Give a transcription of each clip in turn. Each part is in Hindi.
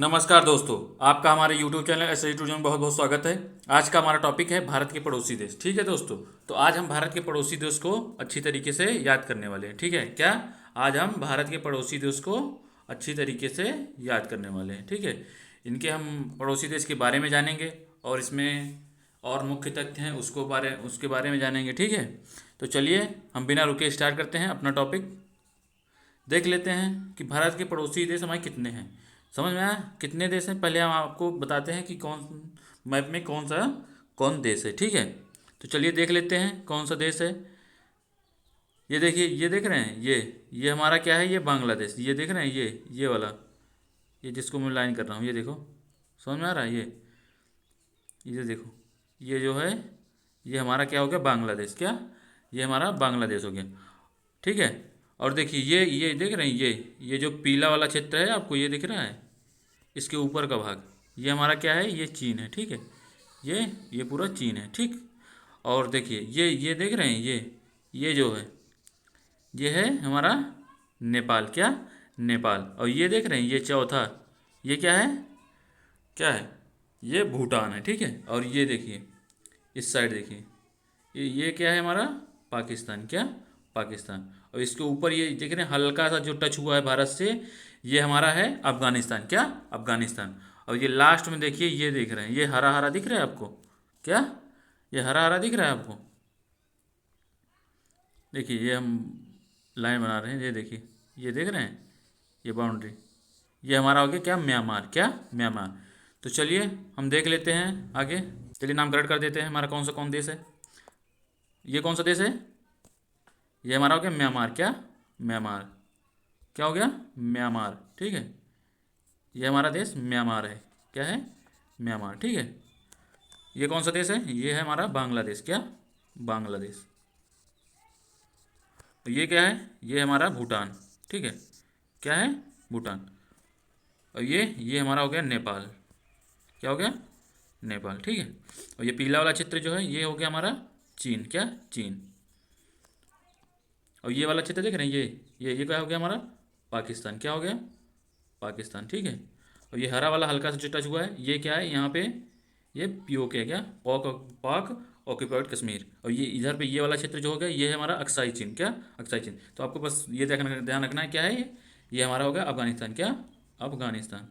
नमस्कार दोस्तों, आपका हमारे YouTube चैनल एस यूट्यूब में बहुत बहुत स्वागत है। आज का हमारा टॉपिक है भारत के पड़ोसी देश। ठीक है दोस्तों, तो आज हम भारत के पड़ोसी देश को अच्छी तरीके से याद करने वाले हैं। ठीक है क्या? आज हम भारत के पड़ोसी देश को अच्छी तरीके से याद करने वाले हैं। ठीक है, इनके हम पड़ोसी देश के बारे में जानेंगे और इसमें और मुख्य तथ्य हैं उसके बारे में जानेंगे। ठीक है, तो चलिए हम बिना रुके स्टार्ट करते हैं अपना टॉपिक। देख लेते हैं कि भारत के पड़ोसी देश हमारे कितने हैं। समझ में आया कितने देश हैं? पहले हम आपको बताते हैं कि कौन मैप में कौन देश है। ठीक है, तो चलिए देख लेते हैं कौन सा देश है। ये देखिए, ये देख रहे हैं, ये हमारा क्या है, ये बांग्लादेश। ये देख रहे हैं, ये वाला, ये जिसको मैं लाइन कर रहा हूँ, ये देखो, समझ में आ रहा है? ये देखो, ये जो है ये हमारा क्या हो गया, बांग्लादेश। क्या? ये हमारा बांग्लादेश हो गया। ठीक है, और देखिए ये देख रहे हैं, ये जो पीला वाला क्षेत्र है आपको ये दिख रहा है, इसके ऊपर का भाग, ये हमारा क्या है, ये चीन है। ठीक है, ये पूरा चीन है। ठीक, और देखिए ये देख रहे हैं, ये जो है ये है हमारा नेपाल। क्या? नेपाल। और ये देख रहे हैं, ये चौथा, ये क्या है, ये भूटान है। ठीक है, और ये देखिए इस साइड देखिए, ये क्या है हमारा, पाकिस्तान। क्या? पाकिस्तान। और इसके ऊपर ये देख रहे हैं हल्का सा जो टच हुआ है भारत से, ये हमारा है अफगानिस्तान। क्या? अफगानिस्तान। और ये लास्ट में देखिए, ये देख रहे हैं, ये हरा हरा दिख रहा है आपको? क्या? ये हरा हरा दिख रहा है आपको? देखिए ये हम लाइन बना रहे हैं, ये देखिए, ये देख रहे हैं, ये बाउंड्री, ये हमारा हो गया क्या, म्यांमार। क्या? म्यांमार। तो चलिए हम देख लेते हैं आगे। चलिए नाम करेक्ट कर देते हैं, हमारा कौन देश है, ये कौन सा देश है, ये हमारा हो गया म्यांमार। क्या? म्यांमार। क्या हो गया? म्यांमार। ठीक है, ये हमारा देश म्यांमार है। क्या है? म्यांमार। ठीक है, ये कौन सा देश है, ये है हमारा बांग्लादेश। क्या? बांग्लादेश। और ये क्या है, ये हमारा भूटान। ठीक है, क्या है, भूटान। और ये हमारा हो गया नेपाल। क्या हो गया? नेपाल। ठीक है, और ये पीला वाला चित्र जो है ये हो गया हमारा चीन। क्या? चीन। और ये वाला चित्र देख रहे हैं, ये क्या हो गया हमारा, पाकिस्तान। क्या हो गया? पाकिस्तान। ठीक है, और ये हरा वाला हल्का सा जो टच हुआ है ये क्या है, यहाँ पे ये पीओके है। क्या? पाक पाक ऑक्यूपाइड कश्मीर। और ये इधर पे ये वाला क्षेत्र जो हो गया ये है हमारा अक्साई चीन। क्या? अक्साई चीन। तो आपको बस ये ध्यान रखना है, क्या है ये हमारा हो गया अफगानिस्तान। क्या? अफगानिस्तान।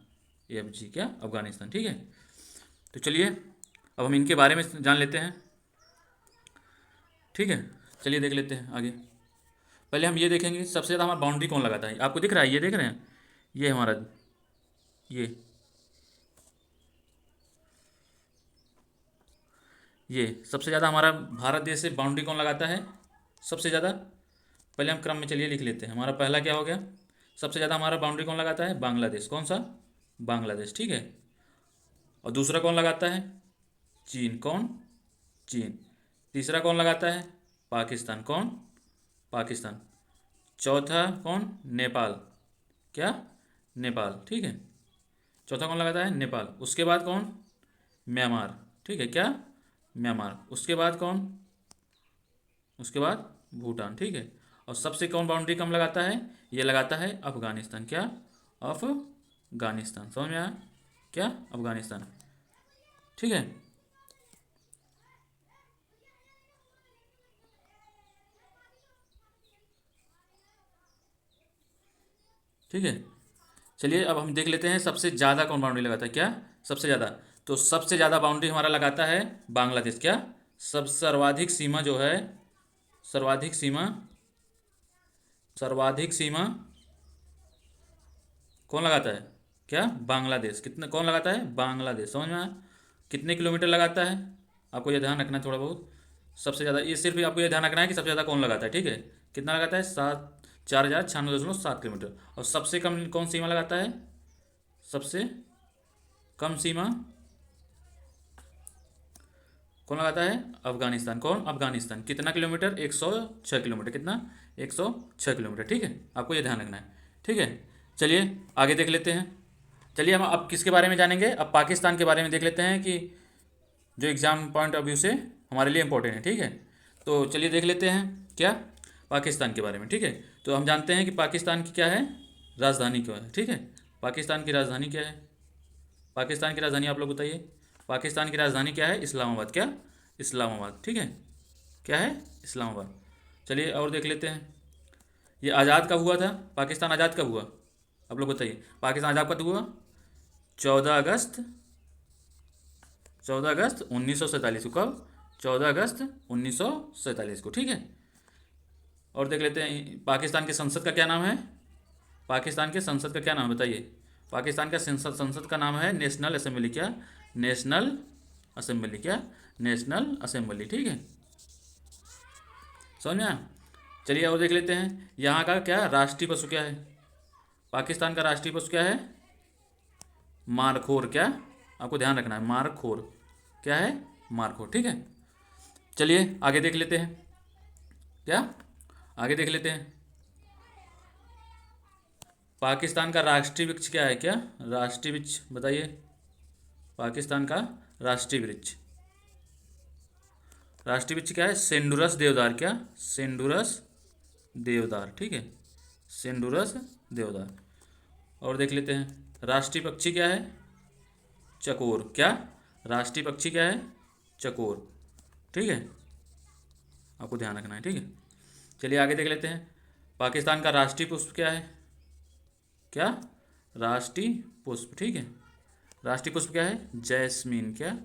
AFG। क्या? अफगानिस्तान। ठीक है, तो चलिए अब हम इनके बारे में जान लेते हैं। ठीक है, चलिए देख लेते हैं आगे। पहले हम ये देखेंगे सबसे ज़्यादा हमारा बाउंड्री कौन लगाता है। आपको दिख रहा है, ये देख रहे हैं, ये हमारा ये ये सबसे ज़्यादा हमारा भारत देश से बाउंड्री कौन लगाता है सबसे ज़्यादा। पहले हम क्रम में चलिए लिख लेते हैं। हमारा पहला क्या हो गया, सबसे ज़्यादा हमारा बाउंड्री कौन लगाता है, बांग्लादेश। कौन सा? बांग्लादेश। ठीक है, और दूसरा कौन लगाता है, चीन। कौन? चीन। तीसरा कौन लगाता है, पाकिस्तान। कौन? पाकिस्तान। चौथा कौन, नेपाल। क्या? नेपाल। ठीक है, चौथा कौन लगाता है, नेपाल। उसके बाद कौन, म्यांमार। ठीक है, क्या? म्यांमार। उसके बाद कौन, उसके बाद भूटान। ठीक है, और सबसे कौन बाउंड्री कम लगाता है, ये लगाता है अफगानिस्तान। क्या? अफगानिस्तान। समझ में आया? क्या? अफगानिस्तान। ठीक है, ठीक है, चलिए अब हम देख लेते हैं सबसे ज़्यादा कौन बाउंड्री लगाता है। क्या? सबसे ज़्यादा, तो सबसे ज़्यादा बाउंड्री हमारा लगाता है बांग्लादेश। क्या? सर्वाधिक सीमा जो है, सर्वाधिक सीमा, सर्वाधिक सीमा कौन लगाता है, क्या? बांग्लादेश। कितना कौन लगाता है, बांग्लादेश। समझ में आया? कितने किलोमीटर लगाता है, आपको ये ध्यान रखना है थोड़ा बहुत। सबसे ज़्यादा ये सिर्फ आपको ये ध्यान रखना है कि सबसे ज़्यादा कौन लगाता है। ठीक है, कितना लगाता है, 4,96.7 किलोमीटर। और सबसे कम कौन सीमा लगाता है, सबसे कम सीमा कौन लगाता है, अफगानिस्तान। कौन? अफगानिस्तान। कितना किलोमीटर, 106 किलोमीटर। कितना? 106 किलोमीटर। ठीक है, आपको ये ध्यान रखना है। ठीक है, चलिए आगे देख लेते हैं। चलिए हम अब किसके बारे में जानेंगे, अब पाकिस्तान के बारे में देख लेते हैं कि जो एग्ज़ाम पॉइंट ऑफ व्यू से हमारे लिए इंपॉर्टेंट है। ठीक है, तो चलिए देख लेते हैं क्या, पाकिस्तान के बारे में। ठीक है, तो हम जानते हैं कि पाकिस्तान की क्या है, राजधानी क्या है। ठीक है, पाकिस्तान की राजधानी क्या है, पाकिस्तान की राजधानी आप लोग बताइए। पाकिस्तान की राजधानी क्या है? इस्लामाबाद। क्या? इस्लामाबाद, ठीक है। क्या है? इस्लामाबाद। चलिए और देख लेते हैं, ये आज़ाद कब हुआ था? पाकिस्तान आज़ाद कब हुआ? आप लोग बताइए, पाकिस्तान आज़ाद कब हुआ? 14 अगस्त, 14 अगस्त 1947 को। कब? 14 अगस्त 1947 को, ठीक है। और देख लेते हैं पाकिस्तान के संसद का क्या नाम है? पाकिस्तान के संसद का क्या नाम है बताइए। पाकिस्तान का संसद संसद का नाम है नेशनल असेंबली। क्या? National assembly. क्या? नेशनल असेंबली, ठीक है। समझ में आया? चलिए और देख लेते हैं, यहाँ का क्या राष्ट्रीय पशु क्या है? पाकिस्तान का राष्ट्रीय पशु क्या है? मारखोर। क्या? आपको ध्यान रखना है, मारखोर। क्या है? मारखोर, ठीक है। चलिए आगे देख लेते हैं, क्या आगे देख लेते हैं, पाकिस्तान का राष्ट्रीय वृक्ष क्या है? क्या राष्ट्रीय वृक्ष बताइए, पाकिस्तान का राष्ट्रीय वृक्ष, राष्ट्रीय वृक्ष क्या है? सेंडुरस देवदार। क्या? सेंडुरस देवदार, ठीक है। सेंडुरस देवदार। और देख लेते हैं राष्ट्रीय पक्षी क्या है? चकोर। क्या? राष्ट्रीय पक्षी क्या है? चकोर, ठीक है। आपको ध्यान रखना है, ठीक है। चलिए आगे देख लेते हैं, पाकिस्तान का राष्ट्रीय पुष्प क्या है? क्या? राष्ट्रीय पुष्प, ठीक है। राष्ट्रीय पुष्प क्या है? जैस्मीन। क्या?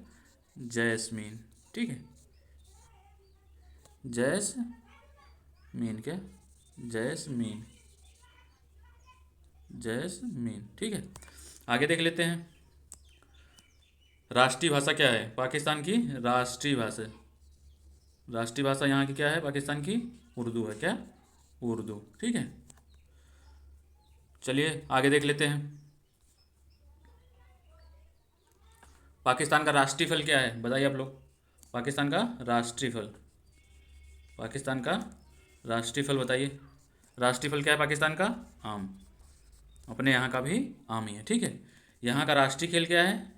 जैस्मीन, ठीक है। जैस्मीन। क्या? जैस्मीन, जैस्मीन, ठीक है। आगे देख लेते हैं, राष्ट्रीय भाषा क्या है पाकिस्तान की? राष्ट्रीय भाषा, राष्ट्रीय भाषा यहाँ की क्या है पाकिस्तान की? उर्दू है। क्या? उर्दू, ठीक है। चलिए आगे देख लेते हैं, पाकिस्तान का राष्ट्रीय फल क्या है बताइए आप लोग। पाकिस्तान का राष्ट्रीय फल, पाकिस्तान का राष्ट्रीय फल बताइए। राष्ट्रीय फल क्या है पाकिस्तान का? आम। अपने यहाँ का भी आम ही है, ठीक है। यहाँ का राष्ट्रीय खेल क्या है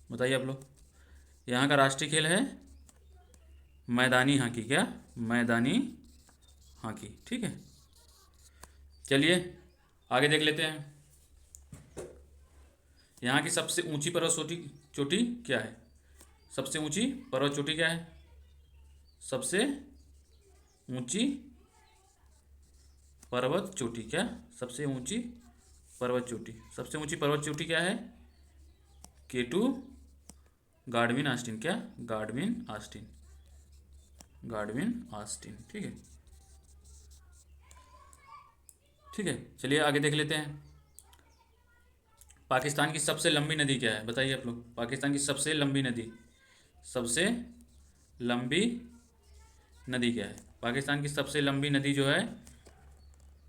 बताइए आप लोग। यहाँ का राष्ट्रीय खेल है मैदानी हॉकी। क्या? मैदानी हॉकी, ठीक है। चलिए आगे देख लेते हैं, यहाँ की सबसे ऊंची पर्वत चोटी चोटी क्या है? सबसे ऊंची पर्वत चोटी क्या है? सबसे ऊंची पर्वत चोटी। क्या? सबसे ऊंची पर्वत चोटी, सबसे ऊंची पर्वत चोटी क्या है? केटू गाडविन आस्टीन। क्या? गाडविन आस्टीन, गाडविन आस्टीन, ठीक है। ठीक है, चलिए आगे देख लेते हैं, पाकिस्तान की सबसे लंबी नदी क्या है बताइए आप लोग। पाकिस्तान की सबसे लंबी नदी, सबसे लंबी नदी क्या है? पाकिस्तान की सबसे लंबी नदी जो है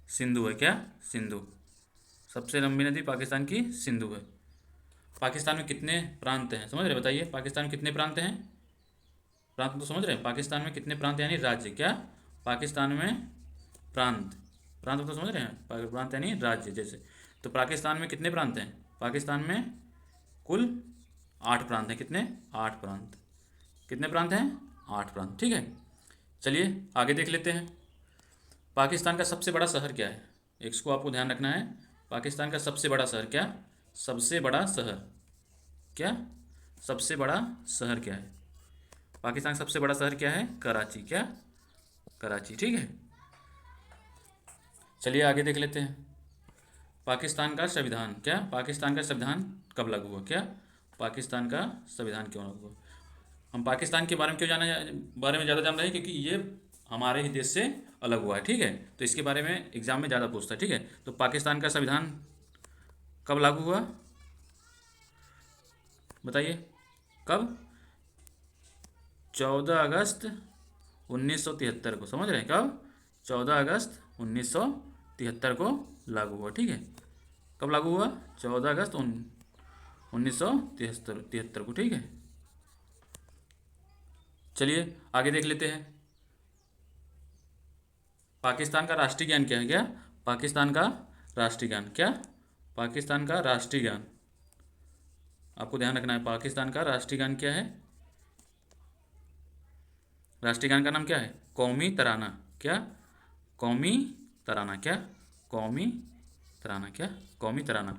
सिंधु है। क्या? सिंधु, सबसे लंबी नदी पाकिस्तान की सिंधु है। पाकिस्तान में कितने प्रांत हैं समझ रहे बताइए। पाकिस्तान में कितने प्रांत हैं? प्रांत तो समझ रहे हैं, पाकिस्तान में कितने प्रांत यानी राज्य। क्या? पाकिस्तान में प्रांत, प्रांत तो समझ रहे हैं, प्रांत यानी राज्य जैसे। तो पाकिस्तान में कितने प्रांत हैं? पाकिस्तान में कुल 8 प्रांत हैं। कितने? 8 प्रांत। कितने प्रांत हैं? 8 प्रांत, ठीक है। चलिए आगे देख लेते हैं, पाकिस्तान का सबसे बड़ा शहर क्या है? इसको आपको ध्यान रखना है, पाकिस्तान का सबसे बड़ा शहर। क्या? सबसे बड़ा शहर। क्या? सबसे बड़ा शहर क्या है? पाकिस्तान का सबसे बड़ा शहर क्या है? कराची। क्या? कराची, ठीक है। चलिए आगे देख लेते हैं, पाकिस्तान का संविधान। क्या? पाकिस्तान का संविधान कब लागू हुआ? क्या? पाकिस्तान का संविधान क्यों लागू हुआ? हम पाकिस्तान के बारे में क्यों बारे में ज़्यादा जान रहे हैं क्योंकि ये हमारे ही देश से अलग हुआ है, ठीक है। तो इसके बारे में एग्जाम में ज़्यादा पूछता है, ठीक है। तो पाकिस्तान का संविधान कब लागू हुआ बताइए, कब? 14 अगस्त 1973 को, समझ रहे हैं कब? 14 अगस्त 1973 को लागू हुआ, ठीक है। कब लागू हुआ? 14 अगस्त 1973 को, ठीक है। चलिए आगे देख लेते हैं, पाकिस्तान का राष्ट्रीय ज्ञान क्या है? क्या? पाकिस्तान का राष्ट्रीय ज्ञान। क्या? पाकिस्तान का राष्ट्रीय ज्ञान, आपको ध्यान रखना है, पाकिस्तान का राष्ट्रीय ज्ञान क्या है? राष्ट्रीय गान का नाम क्या है? कौमी तराना। क्या? कौमी तराना। क्या? कौमी तराना। क्या? कौमी तराना।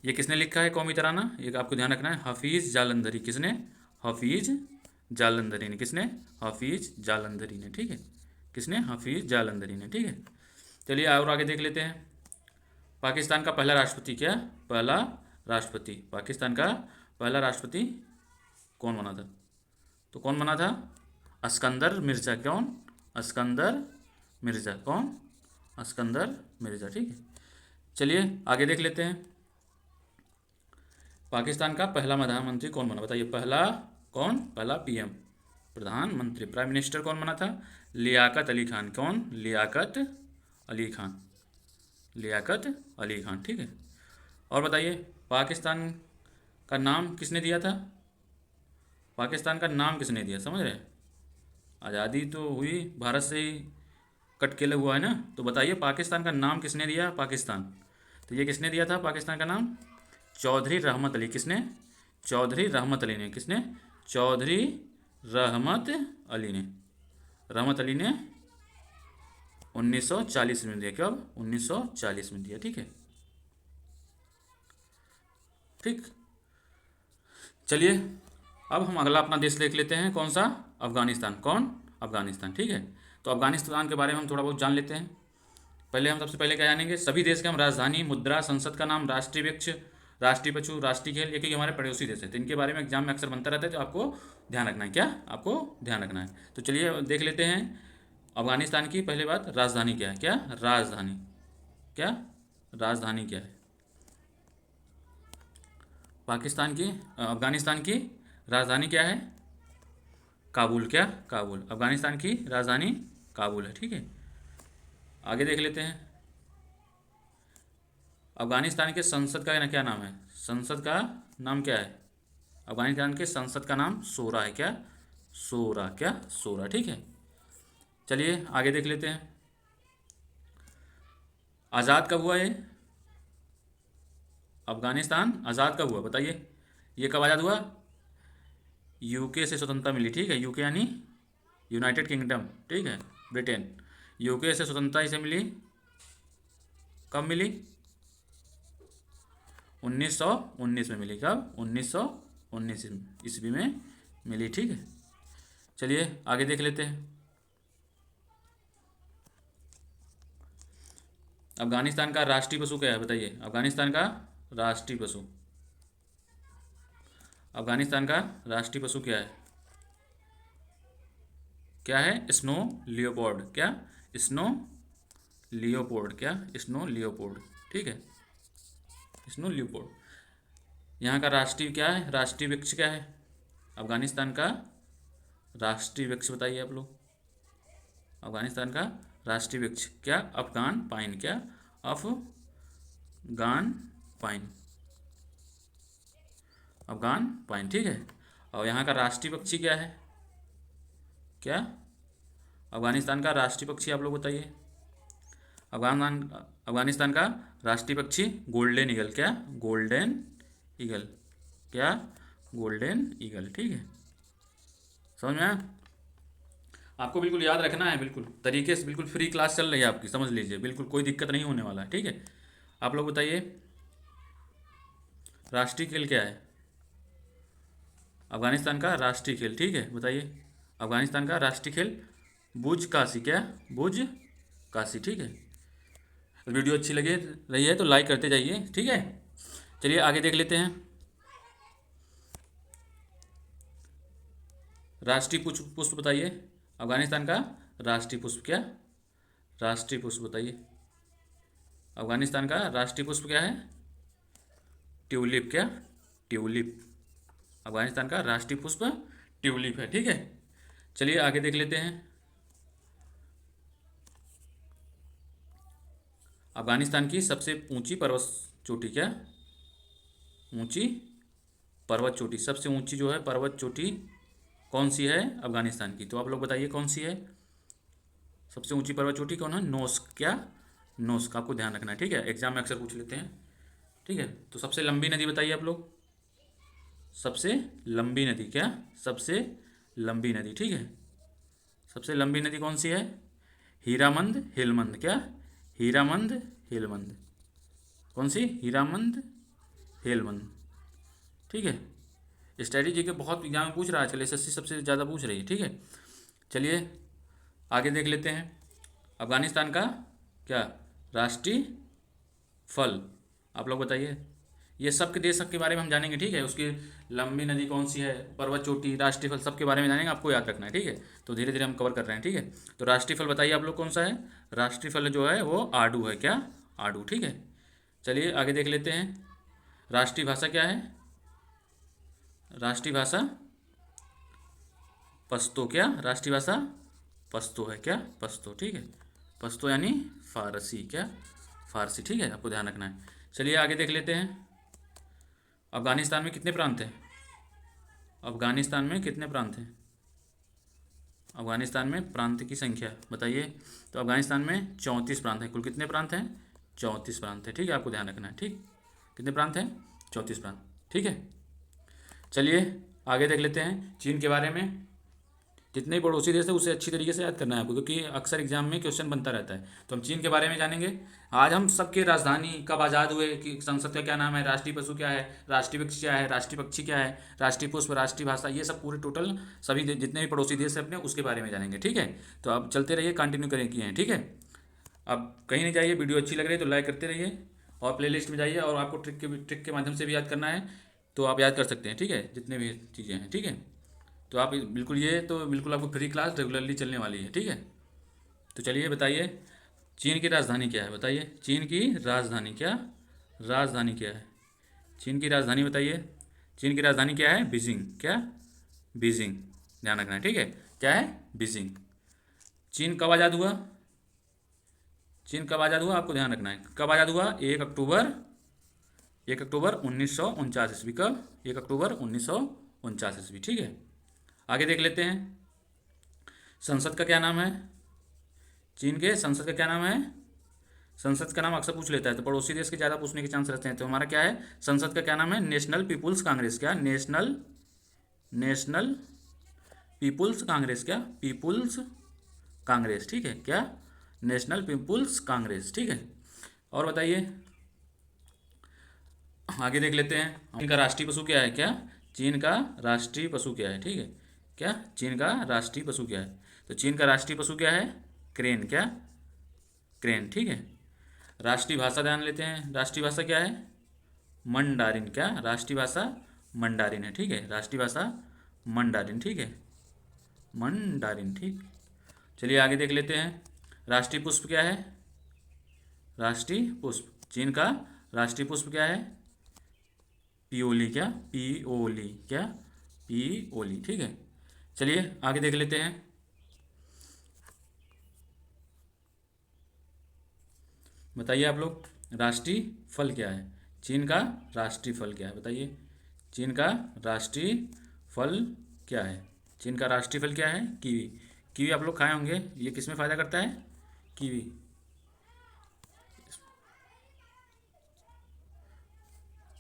ये किसने लिखा है कौमी तराना, ये आपको ध्यान रखना है, हफीज़ जालंधरी। किसने? हफीज़ जालंधरी ने। किसने? हफीज़ जालंधरी ने। ठीक है, किसने? हफीज़ जालंधरी ने। ठीक है, चलिए और आगे देख लेते हैं। पाकिस्तान का पहला राष्ट्रपति क्या? पहला राष्ट्रपति, पाकिस्तान का पहला राष्ट्रपति कौन बना था? तो कौन बना था? अस्कंदर मिर्ज़ा। कौन? अस्कंदर मिर्ज़ा। कौन? अस्कंदर मिर्ज़ा। ठीक है, चलिए आगे देख लेते हैं। पाकिस्तान का पहला प्रधानमंत्री कौन बना? बताइए, पहला कौन? पहला पीएम, प्रधानमंत्री, प्राइम मिनिस्टर कौन बना था? लियाकत अली खान। कौन? लियाकत अली खान। लियाकत अली खान। ठीक है, और बताइए पाकिस्तान का नाम किसने दिया था? पाकिस्तान का नाम किसने दिया, समझ रहे हैं? आज़ादी तो हुई भारत से ही कट के हुआ है ना, तो बताइए पाकिस्तान का नाम किसने दिया? पाकिस्तान, तो ये किसने दिया था पाकिस्तान का नाम? चौधरी रहमत अली। किसने? चौधरी रहमत अली ने। किसने? चौधरी रहमत अली ने। रहमत अली ने 1940 में दिया। कब? 1940 में दिया। ठीक है, ठीक, चलिए अब हम अगला अपना देश देख लेते हैं। कौन सा? अफगानिस्तान। कौन? अफगानिस्तान। ठीक है, तो अफगानिस्तान के बारे में हम थोड़ा बहुत जान लेते हैं। पहले हम सबसे पहले क्या जानेंगे? सभी देश के हम राजधानी, मुद्रा, संसद का नाम, राष्ट्रीय वृक्ष, राष्ट्रीय पशु, राष्ट्रीय खेल, ये क्योंकि हमारे पड़ोसी देश है तो इनके बारे में एग्जाम में अक्सर बनता रहता है, तो आपको ध्यान रखना है। क्या आपको ध्यान रखना है? तो चलिए देख लेते हैं अफगानिस्तान की। पहले बात, राजधानी क्या है? क्या राजधानी? क्या राजधानी क्या है पाकिस्तान की? अफगानिस्तान की राजधानी क्या है? काबुल। क्या? काबुल। अफगानिस्तान की राजधानी काबुल है। ठीक है, आगे देख लेते हैं। अफगानिस्तान के संसद का क्या नाम है? संसद का नाम क्या है? अफगानिस्तान के संसद का नाम शोरा है। क्या? शोरा। क्या? शोरा। ठीक है, चलिए आगे देख लेते हैं। आज़ाद कब हुआ ये? अफगानिस्तान आज़ाद कब हुआ बताइए? ये कब आज़ाद हुआ? यूके से स्वतंत्रता मिली। ठीक है, यूके यानी यूनाइटेड किंगडम। ठीक है, ब्रिटेन। यूके से स्वतंत्रता इसे मिली, कब मिली? 1919 में मिली। कब? 1919 ईस्वी में मिली। ठीक है, चलिए आगे देख लेते हैं। अफगानिस्तान का राष्ट्रीय पशु क्या है बताइए? अफगानिस्तान का राष्ट्रीय पशु, अफगानिस्तान का राष्ट्रीय पशु क्या है? क्या है? Snow Leopold. क्या? Snow Leopold. क्या? Snow Leopold. ठीक है, स्नो लियोपोर्ड। यहाँ का राष्ट्रीय क्या है? राष्ट्रीय वृक्ष क्या है अफगानिस्तान का? राष्ट्रीय वृक्ष बताइए आप लोग। अफगानिस्तान का राष्ट्रीय वृक्ष क्या? अफगान पाइन। क्या? अफगान पाइन। अफगान पाइन। ठीक है, और यहाँ का राष्ट्रीय पक्षी क्या है? क्या? अफगानिस्तान का राष्ट्रीय पक्षी आप लोग बताइए। अफगान अफगानिस्तान का राष्ट्रीय पक्षी गोल्डन ईगल। क्या? Golden eagle. क्या? Golden eagle. ठीक है, समझ में आया? आपको बिल्कुल याद रखना है, बिल्कुल तरीके से, बिल्कुल फ्री क्लास चल रही है आपकी, समझ लीजिए, बिल्कुल कोई दिक्कत नहीं होने वाला है। ठीक है, आप लोग बताइए राष्ट्रीय खेल क्या है अफगानिस्तान का? राष्ट्रीय खेल। ठीक है, बताइए अफगानिस्तान का राष्ट्रीय खेल बुज काशी। क्या? बुज काशी। ठीक है, वीडियो अच्छी लगे रही है तो लाइक करते जाइए। ठीक है, चलिए आगे देख लेते हैं। राष्ट्रीय पुष्प पुष्प बताइए अफगानिस्तान का। राष्ट्रीय पुष्प क्या? राष्ट्रीय पुष्प बताइए अफगानिस्तान का। राष्ट्रीय पुष्प क्या है? ट्यूलिप। क्या? ट्यूलिप। अफगानिस्तान का राष्ट्रीय पुष्प ट्यूलिप है। ठीक है, चलिए आगे देख लेते हैं। अफगानिस्तान की सबसे ऊंची पर्वत चोटी क्या? ऊंची पर्वत चोटी, सबसे ऊंची जो है पर्वत चोटी कौन सी है अफगानिस्तान की? तो आप लोग बताइए कौन सी है सबसे ऊंची पर्वत चोटी? कौन है? नोस्क। क्या? नोस्क। आपको ध्यान रखना है। ठीक है, एग्जाम में अक्सर पूछ लेते हैं। ठीक है, तो सबसे लंबी नदी बताइए आप लोग। सबसे लंबी नदी क्या? सबसे लंबी नदी। ठीक है, सबसे लंबी नदी कौन सी है? हीरामंद हेलमंद। क्या? हीरामंद हेलमंद। कौन सी? हीरामंद हेलमंद। ठीक है, स्ट्रेटेजी के बहुत एग्जाम में पूछ रहा है आजकल, एसएससी सबसे ज़्यादा पूछ रही है। ठीक है, चलिए आगे देख लेते हैं। अफगानिस्तान का क्या राष्ट्रीय फल, आप लोग बताइए। ये सब के देश के बारे में हम जानेंगे। ठीक है, उसकी लंबी नदी कौन सी है, पर्वत चोटी, राष्ट्रीय फल, सबके बारे में जानेंगे, आपको याद रखना है। ठीक है, तो धीरे धीरे हम कवर कर रहे हैं। ठीक है, तो राष्ट्रीय फल बताइए आप लोग कौन सा है। राष्ट्रीय फल जो है वो आड़ू है। क्या, आड़ू। ठीक है, चलिए आगे देख लेते हैं। राष्ट्रीय भाषा क्या है। राष्ट्रीय भाषा पश्तो। क्या, राष्ट्रीय भाषा पश्तो है। क्या, पश्तो। ठीक है, पश्तो यानी फारसी। क्या, फारसी। ठीक है, आपको ध्यान रखना है। चलिए आगे देख लेते हैं। अफगानिस्तान में कितने प्रांत हैं। अफगानिस्तान में कितने प्रांत हैं। अफगानिस्तान में प्रांत की संख्या बताइए। तो अफगानिस्तान में 34 प्रांत हैं। कुल कितने प्रांत हैं, 34 प्रांत हैं। ठीक है, आपको ध्यान रखना है। ठीक, कितने प्रांत हैं, 34 प्रांत। ठीक है, चलिए आगे देख लेते हैं चीन के बारे में। जितने भी पड़ोसी देश है उसे अच्छी तरीके से याद करना है आपको, क्योंकि अक्सर एग्जाम में क्वेश्चन बनता रहता है। तो हम चीन के बारे में जानेंगे। आज हम सबके राजधानी कब आज़ाद हुए, कि संसद का क्या नाम है, राष्ट्रीय पशु क्या है, राष्ट्रीय वृक्ष क्या है, राष्ट्रीय पक्षी क्या है, राष्ट्रीय पुष्प, राष्ट्रीय भाषा, ये सब पूरे टोटल सभी जितने भी पड़ोसी देश है अपने उसके बारे में जानेंगे। ठीक है, तो अब चलते रहिए, कंटिन्यू करें किए हैं। ठीक है, अब कहीं नहीं जाइए, वीडियो अच्छी लग रही है तो लाइक करते रहिए, और प्लेलिस्ट में जाइए, और आपको ट्रिक के माध्यम से भी याद करना है तो आप याद कर सकते हैं। ठीक है, जितने भी चीज़ें हैं। ठीक है, तो आप बिल्कुल, ये तो बिल्कुल आपको फ्री क्लास रेगुलरली चलने वाली है। ठीक है, तो चलिए बताइए चीन की राजधानी क्या है। बताइए चीन की राजधानी क्या, राजधानी क्या है। चीन की राजधानी बताइए। चीन की राजधानी क्या है, बीजिंग। क्या, बीजिंग, ध्यान रखना है। ठीक है, क्या है, बीजिंग। चीन कब आज़ाद हुआ। चीन कब आज़ाद हुआ, आपको ध्यान रखना है। कब आज़ाद हुआ, 1 अक्टूबर, 1 अक्टूबर 1949 ईस्वी। कब, 1 अक्टूबर 1949 ईस्वी। ठीक है, आगे देख लेते हैं। संसद का क्या नाम है। चीन के संसद का क्या नाम है। संसद का नाम अक्सर पूछ लेता है, तो पड़ोसी देश के ज़्यादा पूछने के चांस रहते हैं। तो हमारा क्या है, संसद का क्या नाम है, नेशनल पीपुल्स कांग्रेस। क्या, नेशनल, नेशनल पीपुल्स कांग्रेस। क्या, पीपुल्स कांग्रेस। ठीक है, क्या, नेशनल पीपुल्स कांग्रेस। ठीक है, और बताइए आगे देख लेते हैं। चीन का राष्ट्रीय पशु क्या है। क्या, चीन का राष्ट्रीय पशु क्या है। ठीक है, क्या, चीन का राष्ट्रीय पशु क्या है। तो चीन का राष्ट्रीय पशु क्या है, क्रेन। क्या, क्रेन। ठीक है, राष्ट्रीय भाषा जान लेते हैं। राष्ट्रीय भाषा क्या है, मंडारिन। क्या, राष्ट्रीय भाषा मंडारिन है। ठीक है, राष्ट्रीय भाषा मंडारिन। ठीक है, मंडारिन। ठीक, चलिए आगे देख लेते हैं। राष्ट्रीय पुष्प क्या है। राष्ट्रीय पुष्प, चीन का राष्ट्रीय पुष्प क्या है, पियोली। क्या, पियोली। क्या, पियोली। ठीक है, चलिए आगे देख लेते हैं। बताइए आप लोग राष्ट्रीय फल क्या है। चीन का राष्ट्रीय फल क्या है बताइए। चीन का राष्ट्रीय फल क्या है। चीन का राष्ट्रीय फल क्या है, कीवी। कीवी आप लोग खाए होंगे, ये किस में फ़ायदा करता है, कीवी।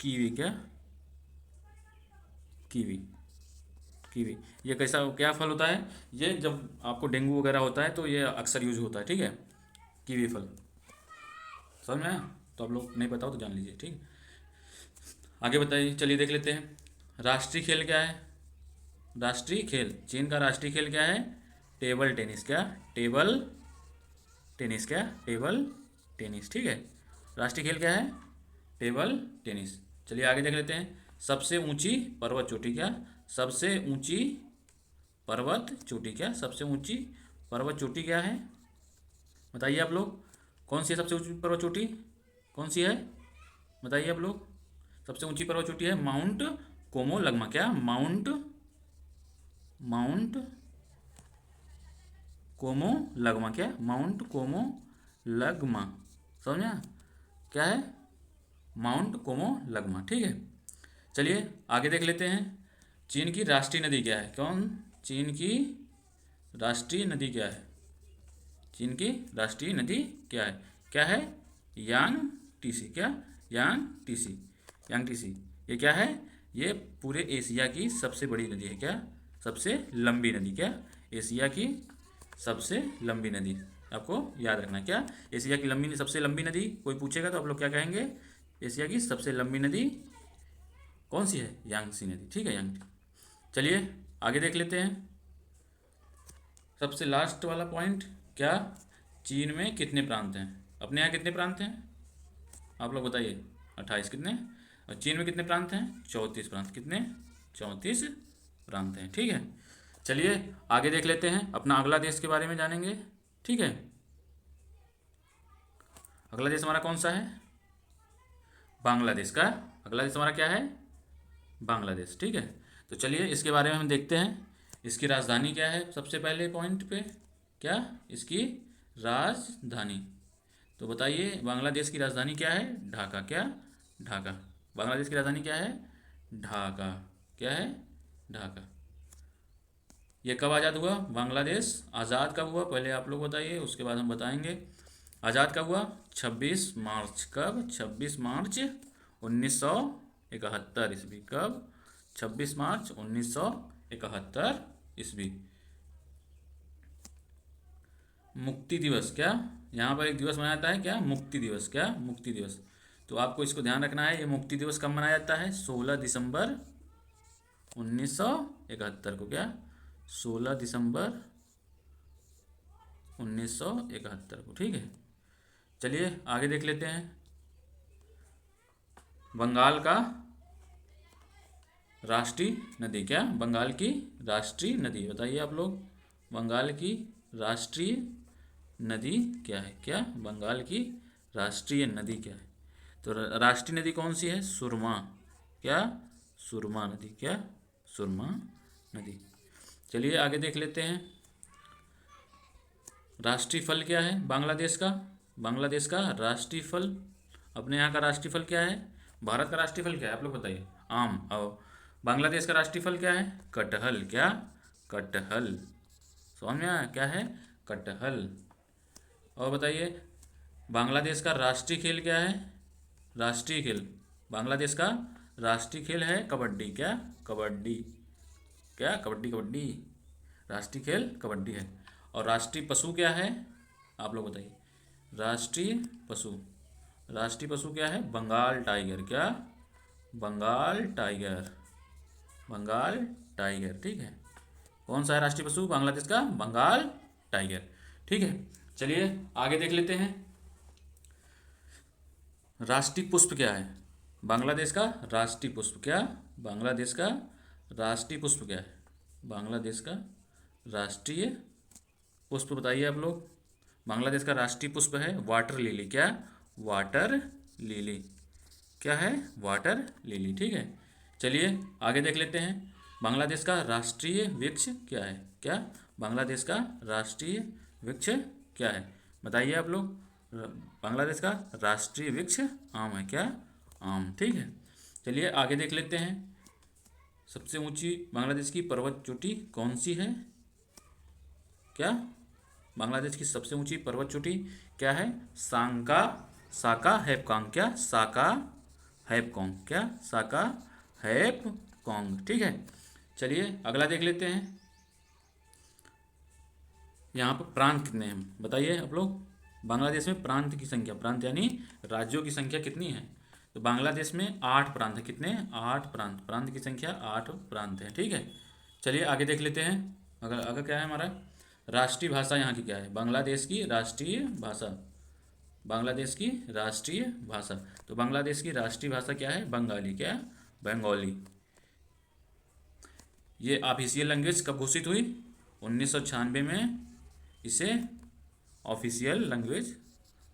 कीवी। क्या, कीवी, कीवी। ये कैसा क्या फल होता है, ये जब आपको डेंगू वगैरह होता है तो ये अक्सर यूज होता है। ठीक है, कीवी फल, समझ में आया। तो आप लोग नहीं पता हो तो जान लीजिए। ठीक, आगे बताइए, चलिए देख लेते हैं। राष्ट्रीय खेल क्या है। राष्ट्रीय खेल, चीन का राष्ट्रीय खेल क्या है, टेबल टेनिस। क्या, टेबल टेनिस। क्या, टेबल टेनिस। ठीक है, राष्ट्रीय खेल क्या है, टेबल टेनिस। चलिए आगे देख लेते हैं। सबसे ऊंची पर्वत चोटी। क्या, सबसे ऊंची पर्वत चोटी। क्या, सबसे ऊंची पर्वत चोटी क्या है बताइए आप लोग। कौन सी है सबसे ऊंची पर्वत चोटी, कौन सी है बताइए आप लोग। सबसे ऊंची पर्वत चोटी है माउंट कोमो लगमा। क्या, माउंट, माउंट कोमो लगमा। क्या, माउंट कोमो लगमा, समझा क्या है, माउंट कोमो लगमा। ठीक है, चलिए आगे देख लेते हैं। चीन की राष्ट्रीय नदी क्या है, कौन, चीन की राष्ट्रीय नदी क्या है। चीन की राष्ट्रीय नदी क्या है, यांग टीसी। क्या, यांग टीसी, यांग टीसी। ये क्या है, ये पूरे एशिया की सबसे बड़ी नदी है। क्या, सबसे लंबी नदी। क्या, एशिया की सबसे लंबी नदी, आपको याद रखना है। क्या, एशिया की सबसे लंबी नदी, कोई पूछेगा तो आप लोग क्या कहेंगे, एशिया की सबसे लंबी नदी कौन सी है? यांगसी नदी, ठीक है, यांगसी। चलिए आगे देख लेते हैं। सबसे लास्ट वाला पॉइंट क्या, चीन में कितने प्रांत हैं? अपने यहाँ कितने प्रांत हैं आप लोग बताइए? 28 कितने? और चीन में कितने प्रांत हैं? 34 प्रांत। कितने? 34 प्रांत हैं, ठीक है। चलिए आगे देख लेते हैं, अपना अगला देश के बारे में जानेंगे, ठीक है। अगला देश हमारा कौन सा है? बांग्लादेश का। अगला देश हमारा क्या है? बांग्लादेश, ठीक है। तो चलिए इसके बारे में हम देखते हैं। इसकी राजधानी क्या है? सबसे पहले पॉइंट पे क्या इसकी राजधानी, तो बताइए बांग्लादेश की राजधानी क्या है? ढाका। क्या? ढाका। बांग्लादेश की राजधानी क्या है? ढाका। क्या है? ढाका। ये कब आज़ाद हुआ बांग्लादेश? आज़ाद कब हुआ पहले आप लोग बताइए, उसके बाद हम बताएंगे। आज़ाद कब हुआ? 26 मार्च। कब? 26 मार्च 1971 ईस्वी। कब? 26 मार्च 1971 ईस्वी। मुक्ति दिवस, क्या यहाँ पर एक दिवस मनाया जाता है? क्या? मुक्ति दिवस। क्या? मुक्ति दिवस। तो आपको इसको ध्यान रखना है, ये मुक्ति दिवस कब मनाया जाता है? 16 दिसंबर 1971 को। क्या? 16 दिसंबर 1971 को, ठीक है। चलिए आगे देख लेते हैं। बंगाल का राष्ट्रीय नदी, क्या? बंगाल की राष्ट्रीय नदी बताइए आप लोग। बंगाल की राष्ट्रीय नदी क्या है? क्या? बंगाल की राष्ट्रीय नदी क्या है? तो राष्ट्रीय नदी कौन सी है? सुरमा। क्या? सुरमा नदी। क्या? सुरमा नदी। चलिए आगे देख लेते हैं। राष्ट्रीय फल क्या है बांग्लादेश का? बांग्लादेश का राष्ट्रीय फल, अपने यहाँ का राष्ट्रीय फल क्या है? भारत का राष्ट्रीय फल क्या है आप लोग बताइए? आम। और बांग्लादेश का राष्ट्रीय फल क्या है? कटहल। क्या? कटहल। समझ में आया? क्या है? कटहल। और बताइए बांग्लादेश का राष्ट्रीय खेल क्या है? राष्ट्रीय खेल, बांग्लादेश का राष्ट्रीय खेल है कबड्डी। क्या? कबड्डी। क्या? कबड्डी। कबड्डी। राष्ट्रीय खेल कबड्डी है। और राष्ट्रीय पशु क्या है आप लोग बताइए? राष्ट्रीय पशु, राष्ट्रीय पशु क्या है? बंगाल टाइगर। क्या? बंगाल टाइगर। बंगाल टाइगर, ठीक है। कौन सा है राष्ट्रीय पशु बांग्लादेश का? बंगाल टाइगर, ठीक है। चलिए आगे देख लेते हैं। राष्ट्रीय पुष्प क्या है बांग्लादेश का? राष्ट्रीय पुष्प। क्या? बांग्लादेश का राष्ट्रीय पुष्प क्या है? बांग्लादेश का राष्ट्रीय पुष्प बताइए आप लोग। बांग्लादेश का राष्ट्रीय पुष्प है वाटर लिली। क्या? Water lily. क्या है? वाटर लिली, ठीक है। चलिए आगे देख लेते हैं। बांग्लादेश का राष्ट्रीय वृक्ष क्या है? क्या? बांग्लादेश का राष्ट्रीय वृक्ष क्या है बताइए आप लोग। बांग्लादेश का राष्ट्रीय वृक्ष आम है। क्या? आम, ठीक है। चलिए आगे देख लेते हैं। सबसे ऊंची बांग्लादेश की पर्वत चोटी कौन सी है? क्या? बांग्लादेश की सबसे ऊंची पर्वत चोटी क्या है? सांका, साका हैपकांग। क्या? साका हैपकांग। क्या? साका हैपकांग, ठीक है। चलिए अगला देख लेते हैं। यहाँ पर प्रांत कितने हैं बताइए आप लोग। बांग्लादेश में प्रांत की संख्या, प्रांत यानी राज्यों की संख्या कितनी है? तो बांग्लादेश में 8 प्रांत है। कितने? 8 प्रांत। प्रांत की संख्या 8 प्रांत है, ठीक है। चलिए आगे देख लेते हैं। अगर क्या है हमारा राष्ट्रीय भाषा यहाँ की क्या है? बांग्लादेश की राष्ट्रीय भाषा, बांग्लादेश की राष्ट्रीय भाषा। तो बांग्लादेश की राष्ट्रीय भाषा क्या है? बंगाली। क्या? बंगाली। ये ऑफिशियल लैंग्वेज कब घोषित हुई? 1996 में इसे ऑफिशियल लैंग्वेज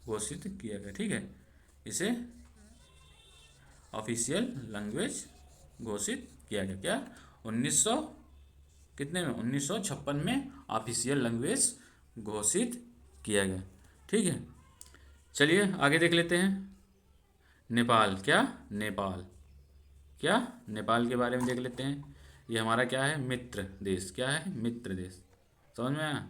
घोषित किया गया, ठीक है। इसे ऑफिशियल लैंग्वेज घोषित किया गया। क्या? 1900 कितने में? 1956 में ऑफिशियल लैंग्वेज घोषित किया गया, ठीक है। चलिए आगे देख लेते हैं। नेपाल। क्या? नेपाल। क्या? नेपाल के बारे में देख लेते हैं। ये हमारा क्या है? मित्र देश। क्या है? मित्र देश। समझ में आया?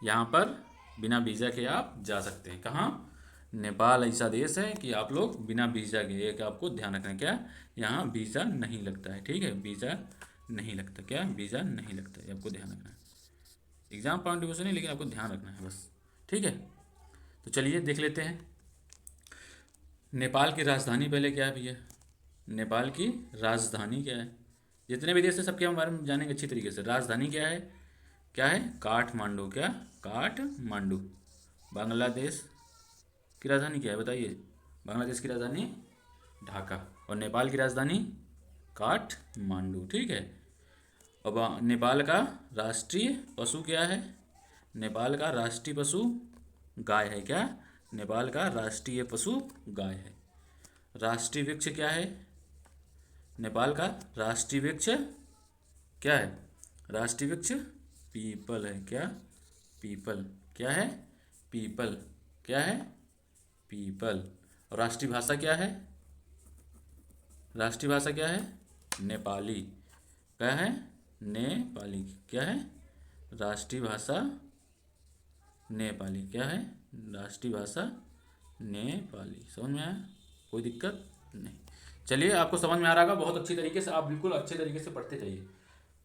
यहाँ पर बिना वीज़ा के आप जा सकते हैं। कहाँ? नेपाल ऐसा देश है कि आप लोग बिना वीज़ा के, एक आपको ध्यान रखना है क्या, यहाँ वीज़ा नहीं लगता है, ठीक है। वीज़ा नहीं लगता। क्या? वीज़ा नहीं लगता है, आपको ध्यान रखना है। एग्जाम पॉइंट ऑफ व्यू से नहीं, लेकिन आपको ध्यान रखना है बस, ठीक है। तो चलिए देख लेते हैं। नेपाल की राजधानी पहले क्या है भैया? नेपाल की राजधानी क्या है? जितने भी देश है सबके हम बारे में जानेंगे अच्छी तरीके से। राजधानी क्या है? क्या है? काठमांडू। क्या? काठमांडू। बांग्लादेश की राजधानी क्या है बताइए? बांग्लादेश की राजधानी ढाका। और नेपाल की राजधानी काठमांडू। ठीक है। अब नेपाल का राष्ट्रीय पशु क्या है? नेपाल का राष्ट्रीय पशु गाय है। क्या? नेपाल का राष्ट्रीय पशु गाय है। राष्ट्रीय वृक्ष क्या है? नेपाल का राष्ट्रीय वृक्ष क्या है? राष्ट्रीय वृक्ष पीपल है। क्या? पीपल। क्या है? पीपल। क्या है? पीपल। और राष्ट्रीय भाषा क्या है? राष्ट्रीय भाषा क्या है? नेपाली। क्या है? नेपाली। क्या है? राष्ट्रीय भाषा नेपाली। क्या है? राष्ट्रीय भाषा नेपाली। समझ में आया? कोई दिक्कत नहीं। चलिए, आपको समझ में आ रहा होगा बहुत अच्छी तरीके से। आप बिल्कुल अच्छे तरीके से पढ़ते जाइए।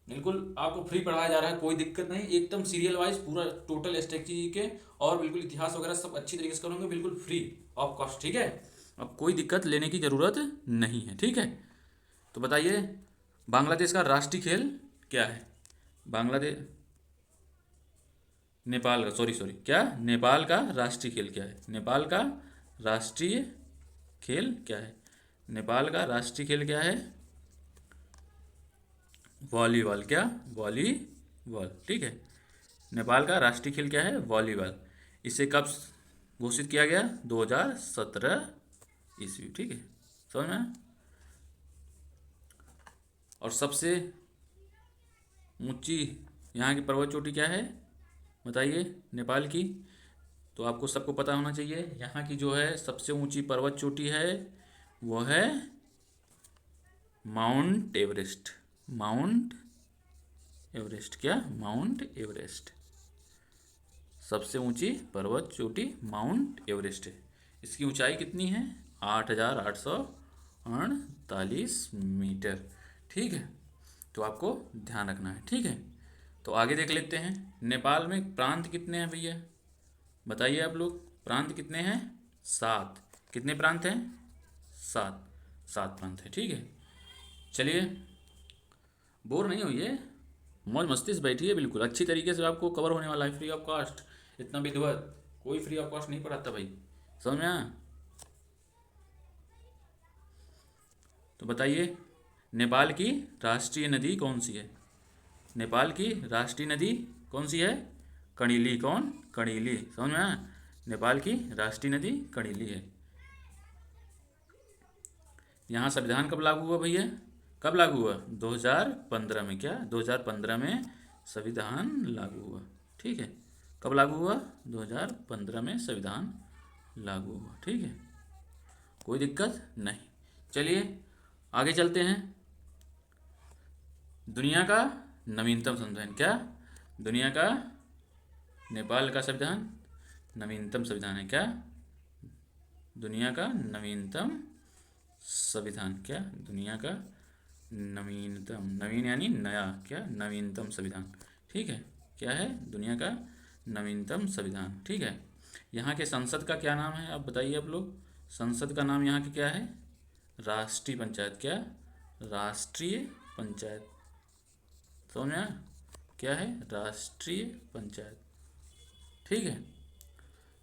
बिल्कुल आपको फ्री पढ़ाया जा रहा है, कोई दिक्कत नहीं। एकदम सीरियल वाइज पूरा टोटल स्ट्रेटजी के और बिल्कुल इतिहास वगैरह सब अच्छी तरीके से करूँगा, बिल्कुल फ्री ऑफ कॉस्ट। ठीक है, अब कोई दिक्कत लेने की ज़रूरत नहीं है। ठीक है, तो बताइए बांग्लादेश का राष्ट्रीय खेल क्या है? बांग्लादेश नेपाल का क्या? नेपाल का राष्ट्रीय खेल क्या है? नेपाल का राष्ट्रीय खेल क्या है? नेपाल का राष्ट्रीय खेल क्या है? वॉलीबॉल। क्या? वॉलीबॉल। ठीक है, नेपाल का राष्ट्रीय खेल क्या है? वॉलीबॉल। इसे कब घोषित किया गया? 2017 ईस्वी। ठीक है, समझ में आया? और सबसे ऊंची यहाँ की पर्वत चोटी क्या है बताइए नेपाल की? तो आपको सबको पता होना चाहिए, यहाँ की जो है सबसे ऊंची पर्वत चोटी है वो है माउंट एवरेस्ट। Mount Everest. क्या? Mount Everest. सबसे ऊंची पर्वत चोटी माउंट एवरेस्ट है। इसकी ऊंचाई कितनी है? 8,848 मीटर। ठीक है, तो आपको ध्यान रखना है। ठीक है, तो आगे देख लेते हैं। नेपाल में प्रांत कितने हैं भैया बताइए आप लोग? प्रांत कितने हैं? 7। कितने प्रांत हैं? 7। 7 प्रांत है। ठीक है, चलिए बोर नहीं हुई है, मौज मस्ती से बैठिए। बिल्कुल अच्छी तरीके से आपको कवर होने वाला है, फ्री ऑफ कॉस्ट। इतना विधिवत कोई फ्री ऑफ कॉस्ट नहीं पढ़ाता भाई, समझ में आया? तो बताइए नेपाल की राष्ट्रीय नदी कौन सी है? नेपाल की राष्ट्रीय नदी कौन सी है? कणिली। कौन? कणिली। समझ में आया? नेपाल की राष्ट्रीय नदी कणिली है। यहाँ संविधान कब लागू हुआ भैया? कब लागू हुआ? 2015 में। क्या? 2015 में संविधान लागू हुआ। ठीक है, कब लागू हुआ? 2015 में संविधान लागू हुआ। ठीक है, कोई दिक्कत नहीं। चलिए आगे चलते हैं। दुनिया का नवीनतम संविधान। क्या? दुनिया का नेपाल का संविधान नवीनतम संविधान है। क्या? दुनिया का नवीनतम संविधान। क्या? दुनिया का नवीनतम, नवीन यानी नया। क्या? नवीनतम संविधान। ठीक है, क्या है? दुनिया का नवीनतम संविधान। ठीक है, यहाँ के संसद का क्या नाम है आप बताइए आप लोग? संसद का नाम यहाँ की क्या है? राष्ट्रीय पंचायत। क्या? राष्ट्रीय पंचायत। समझ में आया? क्या है? राष्ट्रीय पंचायत। ठीक है,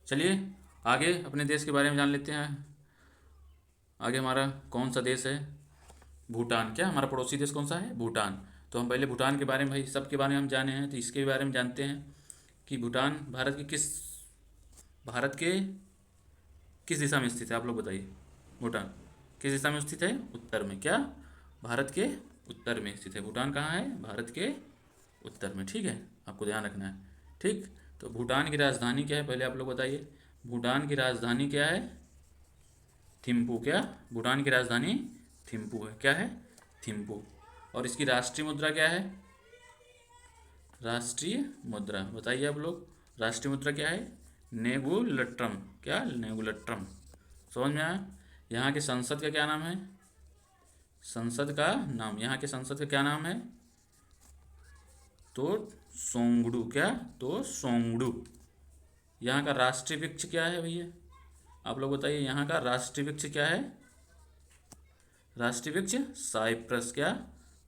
चलिए आगे अपने देश के बारे में जान लेते हैं। आगे हमारा कौन सा देश है? भूटान। क्या? हमारा पड़ोसी देश कौन सा है? भूटान। तो हम पहले भूटान के बारे में, भाई सब के बारे में हम जाने हैं, तो इसके बारे में जानते हैं कि भूटान भारत के किस दिशा में स्थित है? आप लोग बताइए। भूटान किस दिशा में स्थित है? उत्तर में। क्या? भारत के उत्तर में स्थित है। भूटान कहाँ है? भारत के उत्तर में। ठीक है, आपको ध्यान रखना है। ठीक, तो भूटान की राजधानी क्या है पहले आप लोग बताइए? भूटान की राजधानी क्या है? थिम्पू। क्या? भूटान की राजधानी थिम्पू है। क्या है? थिम्पू। और इसकी राष्ट्रीय मुद्रा क्या है? राष्ट्रीय मुद्रा बताइए आप लोग? राष्ट्रीय मुद्रा क्या है? नेगुलट्रम। क्या? नेगुलट्रम। समझ में आया? यहाँ के संसद का क्या नाम है? संसद का नाम, यहाँ के संसद का क्या नाम है? तो सोंगडू। क्या? तो सोंगडू। यहाँ का राष्ट्रीय वृक्ष क्या है भैया? आप लोग बताइए, यहाँ का राष्ट्रीय वृक्ष क्या है? राष्ट्रीय वृक्ष साइप्रस, क्या,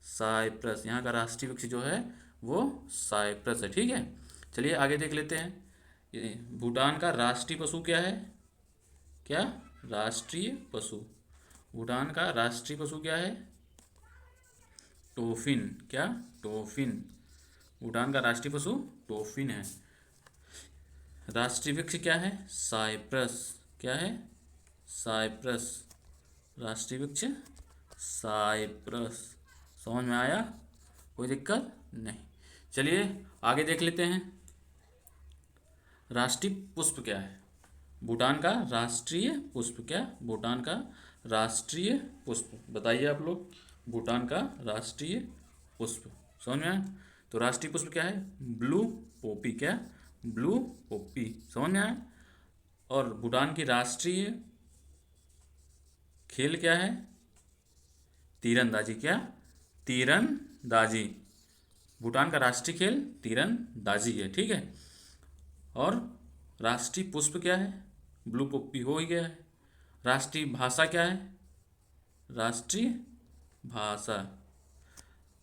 साइप्रस। यहाँ का राष्ट्रीय वृक्ष जो है वो साइप्रस है, ठीक है। चलिए आगे देख लेते हैं। ये भूटान का राष्ट्रीय पशु क्या है, क्या, राष्ट्रीय पशु, भूटान का राष्ट्रीय पशु क्या है, टोफिन, क्या, टोफिन। भूटान का राष्ट्रीय पशु टोफिन है। राष्ट्रीय वृक्ष क्या है, साइप्रस, क्या है, साइप्रस, राष्ट्रीय वृक्ष साइप्रस। समझ में आया, कोई दिक्कत नहीं। चलिए आगे देख लेते हैं। राष्ट्रीय पुष्प क्या है, भूटान का राष्ट्रीय पुष्प, क्या, भूटान का राष्ट्रीय पुष्प, बताइए आप लोग। भूटान का राष्ट्रीय पुष्प, समझ में आया। तो राष्ट्रीय पुष्प क्या है, ब्लू पोपी, क्या, ब्लू पोपी, समझ में आया। और भूटान की राष्ट्रीय खेल क्या है, तीरंदाजी, क्या, तीरंदाजी। भूटान का राष्ट्रीय खेल तीरंदाजी है, ठीक है। और राष्ट्रीय पुष्प क्या है, ब्लू पोपी हो ही गया है। राष्ट्रीय भाषा क्या है, राष्ट्रीय भाषा।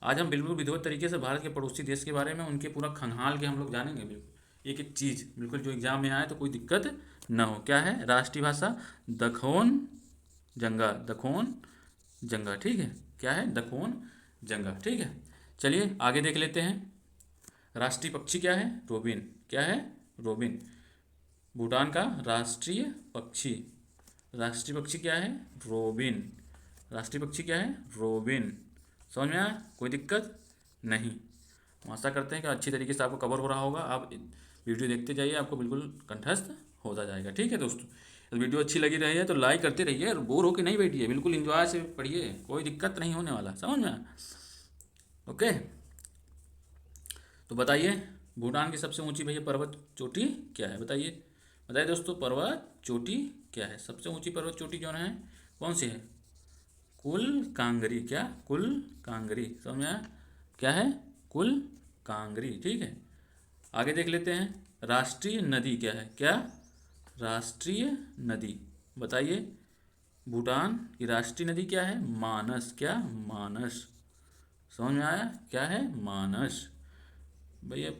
आज हम बिल्कुल विधिवत तरीके से भारत के पड़ोसी देश के बारे में, उनके पूरा खंगाल के हम लोग जानेंगे, बिल्कुल एक एक चीज़, बिल्कुल जो एग्जाम में आए तो कोई दिक्कत ना हो। क्या है राष्ट्रीय भाषा, दखोन जंगा, दखोन जंगा, ठीक है। क्या है, दखोन जंगा, ठीक है। चलिए आगे देख लेते हैं। राष्ट्रीय पक्षी क्या है, रोबिन, क्या है, रोबिन। भूटान का राष्ट्रीय पक्षी, राष्ट्रीय पक्षी क्या है, रोबिन, राष्ट्रीय पक्षी क्या है, रोबिन। समझ में आया, कोई दिक्कत नहीं। हम आशा करते हैं कि अच्छी तरीके से आपको कवर हो रहा होगा। आप वीडियो देखते जाइए, आपको बिल्कुल कंठस्थ होता जाएगा, ठीक है दोस्तों। तो वीडियो अच्छी लगी रही है तो लाइक करते रहिए, और बोर होकर नहीं बैठिए, बिल्कुल इंजॉय से पढ़िए, कोई दिक्कत नहीं होने वाला, समझ में आया। ओके, तो बताइए भूटान की सबसे ऊंची भैया पर्वत चोटी क्या है, बताइए, बताइए दोस्तों, पर्वत चोटी क्या है, सबसे ऊंची पर्वत चोटी जो है कौन सी है, कुल कांगरी, क्या, कुल कांगरी, समझ में आया। क्या है, कुल कांगरी, ठीक है। आगे देख लेते हैं। राष्ट्रीय नदी क्या है, क्या, राष्ट्रीय नदी, बताइए। भूटान की राष्ट्रीय नदी क्या है, मानस, क्या, मानस। समझ में आया, क्या है, मानस। भैया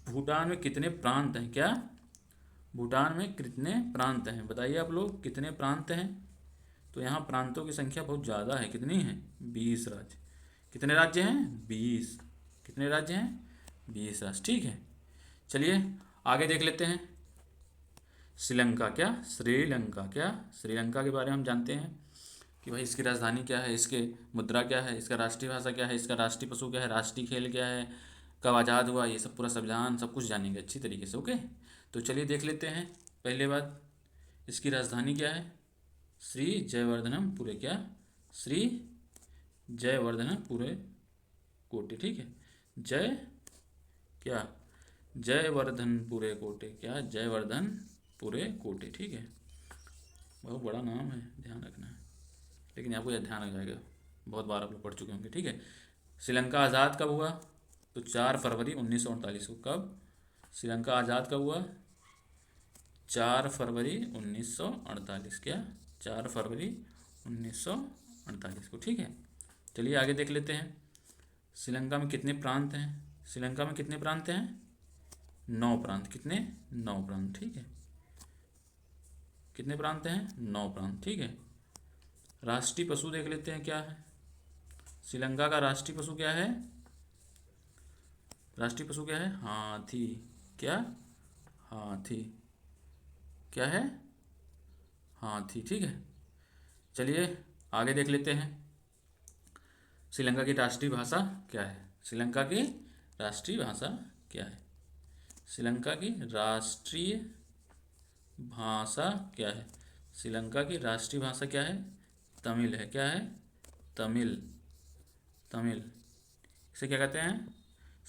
भूटान में कितने प्रांत हैं, क्या, भूटान में कितने प्रांत हैं, बताइए आप लोग, कितने प्रांत हैं। तो यहाँ प्रांतों की संख्या बहुत ज़्यादा है, कितनी है, 20 राज्य। कितने राज्य हैं, 20। कितने राज्य हैं, 20 राज्य, ठीक है। चलिए आगे देख लेते हैं। श्रीलंका, क्या, श्रीलंका, क्या, श्रीलंका के बारे में हम जानते हैं कि भाई इसकी राजधानी क्या है, इसके मुद्रा क्या है, इसका राष्ट्रीय भाषा क्या है, इसका राष्ट्रीय पशु क्या है, राष्ट्रीय खेल क्या है, कब आज़ाद हुआ, ये सब पूरा संविधान सब कुछ जानेंगे अच्छी तरीके से। ओके, तो चलिए देख लेते हैं। पहले बात, इसकी राजधानी क्या है, श्री जयवर्धनपुरे, क्या, श्री जयवर्धनपुरे कोटे, ठीक है। जय, क्या, जयवर्धनपुरे कोटे, क्या, जयवर्धनपुरे कोटे, ठीक है। बहुत बड़ा नाम है, ध्यान रखना है, लेकिन आपको यह ध्यान रख जाएगा, बहुत बार आप लोग पढ़ चुके होंगे, ठीक है। श्रीलंका आज़ाद कब हुआ, तो 4 फरवरी 1948 को। कब श्रीलंका आज़ाद कब हुआ, 4 फरवरी 1948, क्या, 4 फरवरी 1948 को, ठीक है। चलिए आगे देख लेते हैं। श्रीलंका में कितने प्रांत हैं, श्रीलंका में कितने प्रांत हैं, 9 प्रांत, कितने, 9 प्रांत, ठीक है। कितने प्रांत हैं, 9 प्रांत, ठीक है। राष्ट्रीय पशु देख लेते हैं क्या है, श्रीलंका का राष्ट्रीय पशु क्या है, राष्ट्रीय पशु क्या है, हाथी, क्या, हाथी, क्या है, हाथी, ठीक है। चलिए आगे देख लेते हैं। श्रीलंका की राष्ट्रीय भाषा क्या है, श्रीलंका की राष्ट्रीय भाषा क्या है, श्रीलंका की राष्ट्रीय भाषा क्या है, श्रीलंका की राष्ट्रीय भाषा क्या है, तमिल है, क्या है, तमिल, तमिल। इसे क्या कहते हैं,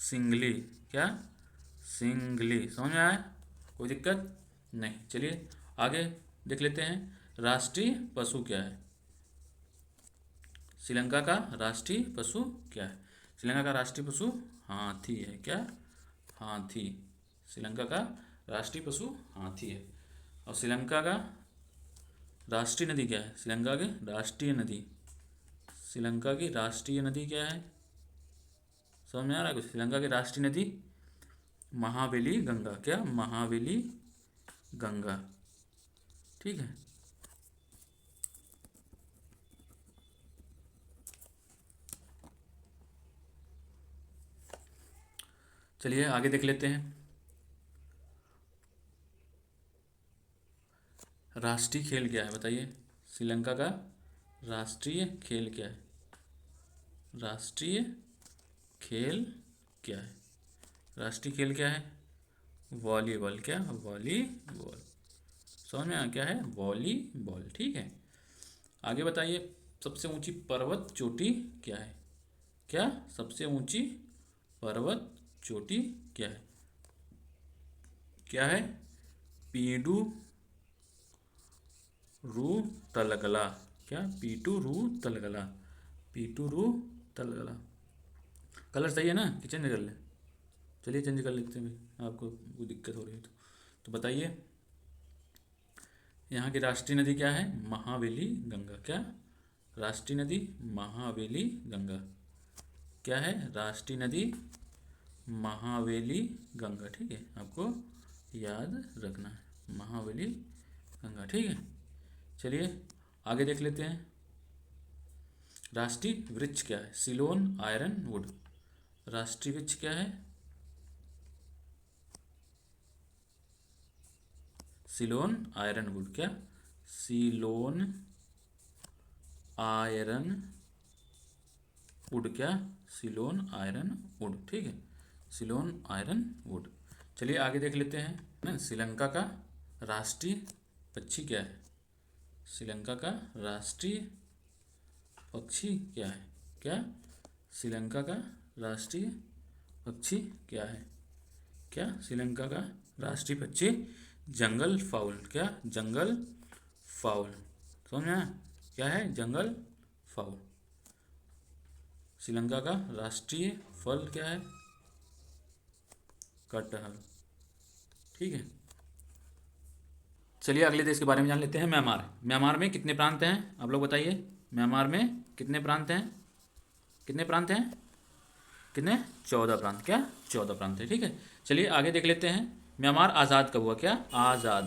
सिंगली, क्या, सिंगली। समझ में आया, कोई दिक्कत नहीं। चलिए आगे देख लेते हैं। राष्ट्रीय पशु क्या है, श्रीलंका का राष्ट्रीय पशु क्या है, श्रीलंका का राष्ट्रीय पशु हाथी है, क्या, हाथी। श्रीलंका का राष्ट्रीय पशु हाथी है। और श्रीलंका का राष्ट्रीय नदी क्या है, श्रीलंका की राष्ट्रीय नदी, श्रीलंका की राष्ट्रीय नदी क्या है? समझ में आ रहा है कुछ? श्रीलंका की राष्ट्रीय नदी महावेली गंगा। क्या? महावेली गंगा। ठीक है। चलिए आगे देख लेते हैं। राष्ट्रीय खेल क्या है बताइए? श्रीलंका का राष्ट्रीय खेल क्या है? राष्ट्रीय खेल क्या है? राष्ट्रीय खेल क्या है? वॉलीबॉल। क्या? वॉलीबॉल। समझ में आया क्या है? वॉलीबॉल। ठीक है। आगे बताइए, सबसे ऊंची पर्वत चोटी क्या है? क्या? सबसे ऊंची पर्वत चोटी क्या है? क्या है? पीडू रू तलगला। क्या? पीटू रू तलगला। पीटू रू तलगला। कलर सही है ना कि चेंज कर ले? चलिए चेंज कर लेते हैं भाई, आपको कोई दिक्कत हो रही है तो बताइए। यहाँ की राष्ट्रीय नदी क्या है? महावेली गंगा। क्या? राष्ट्रीय नदी महावेली गंगा। क्या है? राष्ट्रीय नदी महावेली गंगा। ठीक है, आपको याद रखना है महावेली गंगा। ठीक है। चलिए आगे देख लेते हैं। राष्ट्रीय वृक्ष क्या है? Ceylon ironwood. राष्ट्रीय वृक्ष क्या है? Ceylon ironwood. क्या? Ceylon ironwood. क्या? Ceylon ironwood. ठीक है, सिलोन आयरन वुड। चलिए आगे देख लेते हैं ना। श्रीलंका का राष्ट्रीय पक्षी क्या है? श्रीलंका का राष्ट्रीय पक्षी क्या है? क्या? श्रीलंका का राष्ट्रीय पक्षी क्या है? क्या? श्रीलंका का राष्ट्रीय पक्षी जंगल फाउल। क्या? जंगल फाउल। समझ में आया? क्या है? जंगल फाउल। श्रीलंका का राष्ट्रीय फल क्या है? कटहल। ठीक है। चलिए अगले देश के बारे में जान लेते हैं। म्यांमार। म्यांमार में कितने प्रांत हैं आप लोग बताइए? म्यांमार में कितने प्रांत हैं? कितने प्रांत हैं? कितने? 14 प्रांत। क्या? 14 प्रांत है। ठीक है। चलिए आगे देख लेते हैं। म्यांमार आज़ाद कब हुआ? क्या? आज़ाद।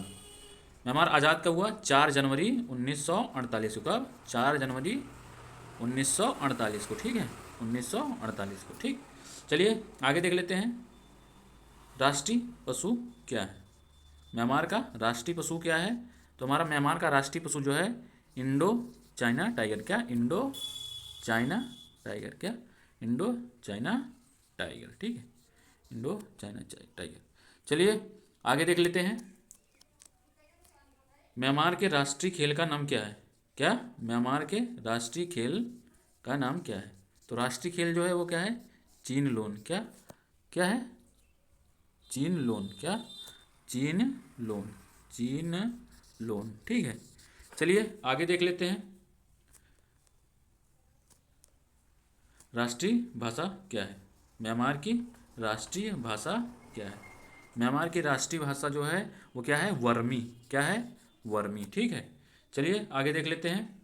म्यांमार आज़ाद कब हुआ? 4 जनवरी 1948 को। कब? 4 जनवरी 1948 को। ठीक है, 1948 को। ठीक। चलिए आगे देख लेते हैं। राष्ट्रीय पशु क्या है? म्यांमार का राष्ट्रीय पशु क्या है? तो हमारा म्यांमार का राष्ट्रीय पशु जो है इंडो चाइना टाइगर। क्या? Indo China tiger. क्या? Indo China tiger. ठीक है, इंडो चाइना टाइगर। चलिए आगे देख लेते हैं। म्यांमार के राष्ट्रीय खेल का नाम क्या है? क्या? म्यांमार के राष्ट्रीय खेल का नाम क्या है? तो राष्ट्रीय खेल जो है वो क्या है? चीन लोन। क्या? क्या है? चीन लोन। क्या? चीन लोन। चीन लोन। ठीक है। चलिए आगे देख लेते हैं। राष्ट्रीय भाषा क्या है? म्यांमार की राष्ट्रीय भाषा क्या है? म्यांमार की राष्ट्रीय भाषा जो है वो क्या है? वर्मी। क्या है? वर्मी। ठीक है। चलिए आगे देख लेते हैं।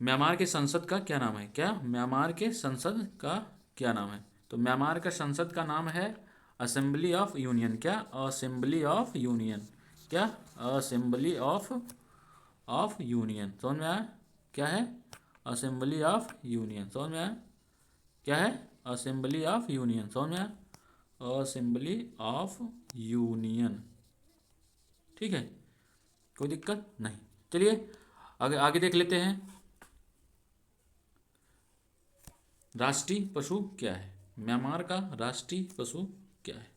म्यांमार के संसद का क्या नाम है? क्या? म्यांमार के संसद का क्या नाम है? तो म्यांमार का संसद का नाम है असेंबली ऑफ यूनियन। क्या? Assembly of union. क्या? Assembly of union. समझ में आया? क्या है? Assembly of union. समझ में आया? क्या है? Assembly of union. समझ में आया? Assembly of union. ठीक है, कोई दिक्कत नहीं। चलिए आगे आगे देख लेते हैं। राष्ट्रीय पशु क्या है? म्यांमार का राष्ट्रीय पशु क्या है?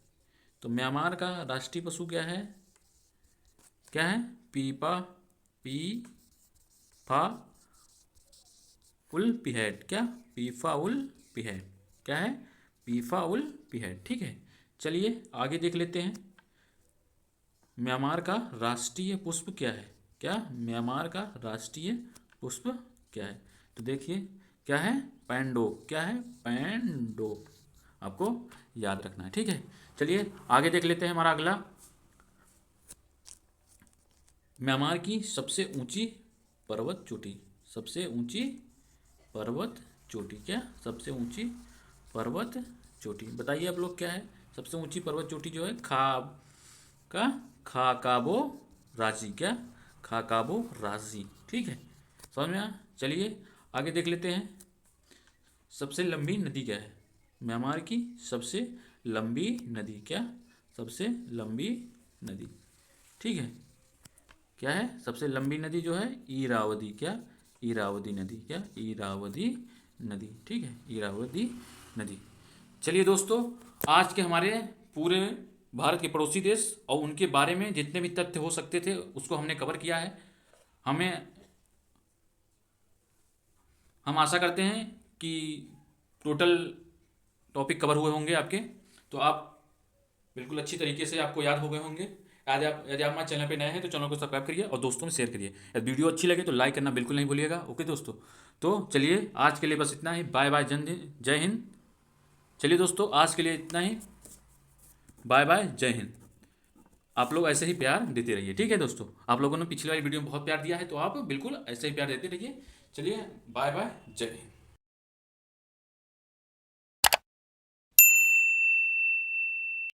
तो म्यांमार का राष्ट्रीय पशु क्या है? क्या है? पीपा पी फा उल पिहेट। क्या? पीफा उल पिहेट। क्या है? पीफा उल पिहेट। ठीक है। चलिए आगे देख लेते हैं। म्यांमार का राष्ट्रीय पुष्प क्या है? क्या? म्यांमार का राष्ट्रीय पुष्प क्या है? तो देखिए क्या है? पैंडोक। क्या है? पैंडोक। आपको याद रखना है। ठीक है। चलिए आगे देख लेते हैं। हमारा अगला, म्यांमार की सबसे ऊंची पर्वत चोटी। सबसे ऊंची पर्वत चोटी। क्या सबसे ऊंची पर्वत चोटी? बताइए आप लोग, क्या है सबसे ऊंची पर्वत चोटी जो है? का खाकाबो राजी। क्या? खाकाबो राजी। ठीक है, समझ में आया? चलिए आगे देख लेते हैं। सबसे लंबी नदी क्या है? म्यांमार की सबसे लंबी नदी। क्या? सबसे लंबी नदी। ठीक है, क्या है सबसे लंबी नदी जो है? इरावदी। क्या? इरावदी नदी। क्या? इरावदी नदी। ठीक है, इरावदी नदी। चलिए दोस्तों, आज के हमारे पूरे भारत के पड़ोसी देश और उनके बारे में जितने भी तथ्य हो सकते थे उसको हमने कवर किया है। हमें हम आशा करते हैं कि टोटल टॉपिक कवर हुए होंगे आपके, तो आप बिल्कुल अच्छी तरीके से आपको याद हो गए होंगे। यदि आप हमारे चैनल पे नए हैं तो चैनल को सब्सक्राइब करिए और दोस्तों में शेयर करिए। यदि वीडियो अच्छी लगे तो लाइक करना बिल्कुल नहीं भूलिएगा। ओके दोस्तों, तो चलिए आज के लिए बस इतना ही। बाय बाय, जय हिंद। चलिए दोस्तों, आज के लिए इतना ही। बाय बाय, जय हिंद। आप लोग ऐसे ही प्यार देते रहिए। ठीक है दोस्तों, आप लोगों ने पिछली वाली वीडियो में बहुत प्यार दिया है तो आप बिल्कुल ऐसे ही प्यार देते रहिए। चलिए बाय बाय, जय हिंद।